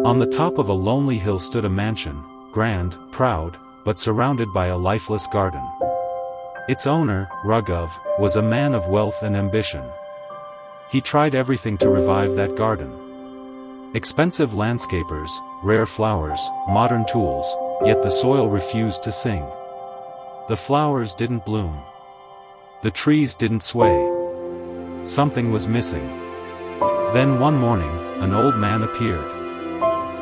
On the top of a lonely hill stood a mansion, grand, proud, but surrounded by a lifeless garden. Its owner, Raghav, was a man of wealth and ambition. He tried everything to revive that garden. Expensive landscapers, rare flowers, modern tools, yet the soil refused to sing. The flowers didn't bloom. The trees didn't sway. Something was missing. Then one morning, an old man appeared.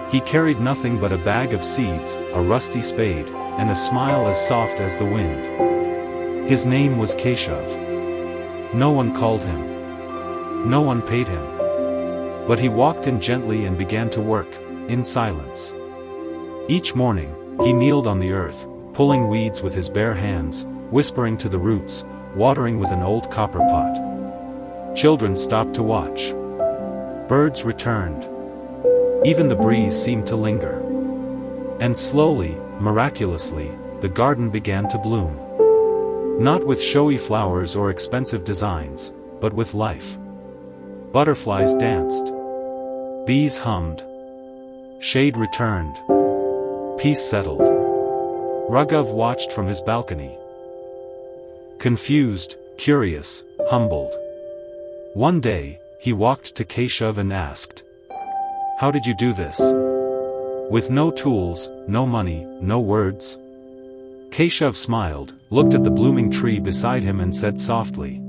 He carried nothing but a bag of seeds, a rusty spade, and a smile as soft as the wind. His name was Keshav. No one called him. No one paid him. But he walked in gently and began to work, in silence. Each morning, he kneeled on the earth, pulling weeds with his bare hands, whispering to the roots, watering with an old copper pot. Children stopped to watch. Birds returned. Even the breeze seemed to linger. And slowly, miraculously, the garden began to bloom. Not with showy flowers or expensive designs, but with life. Butterflies danced. Bees hummed. Shade returned. Peace settled. Raghav watched from his balcony. Confused, curious, humbled. One day, he walked to Keshav and asked, "How did you do this? With no tools, no money, no words?" Keshav smiled, looked at the blooming tree beside him and said softly,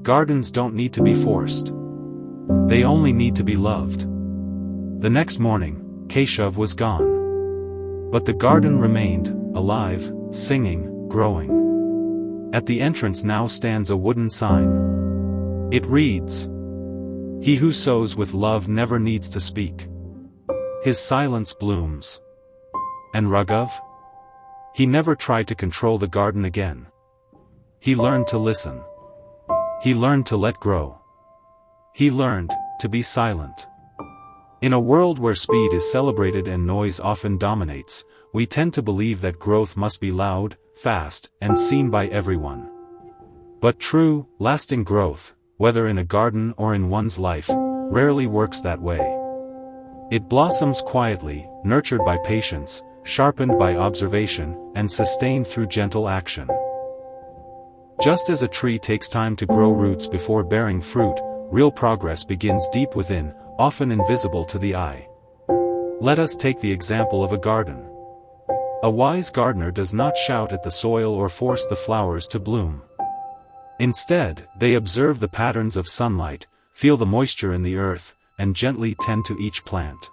"Gardens don't need to be forced. They only need to be loved." The next morning, Keshav was gone. But the garden remained, alive, singing, growing. At the entrance now stands a wooden sign. It reads, "He who sows with love never needs to speak. His silence blooms." And Raghav? He never tried to control the garden again. He learned to listen. He learned to let grow. He learned to be silent. In a world where speed is celebrated and noise often dominates, we tend to believe that growth must be loud, fast, and seen by everyone. But true, lasting growth, whether in a garden or in one's life, rarely works that way. It blossoms quietly, nurtured by patience, sharpened by observation, and sustained through gentle action. Just as a tree takes time to grow roots before bearing fruit, real progress begins deep within, often invisible to the eye. Let us take the example of a garden. A wise gardener does not shout at the soil or force the flowers to bloom. Instead, they observe the patterns of sunlight, feel the moisture in the earth, and gently tend to each plant.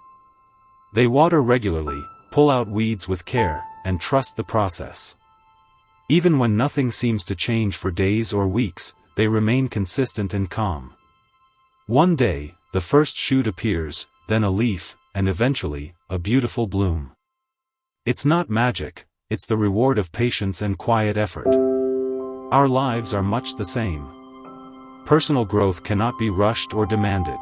They water regularly, pull out weeds with care, and trust the process. Even when nothing seems to change for days or weeks, they remain consistent and calm. One day, the first shoot appears, then a leaf, and eventually, a beautiful bloom. It's not magic, it's the reward of patience and quiet effort. Our lives are much the same. Personal growth cannot be rushed or demanded.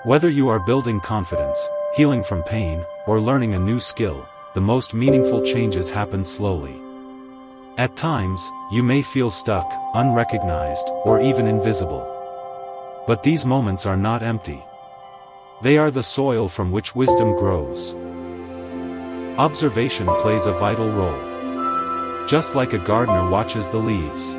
Whether you are building confidence, healing from pain, or learning a new skill, the most meaningful changes happen slowly. At times, you may feel stuck, unrecognized, or even invisible. But these moments are not empty. They are the soil from which wisdom grows. Observation plays a vital role. Just like a gardener watches the leaves,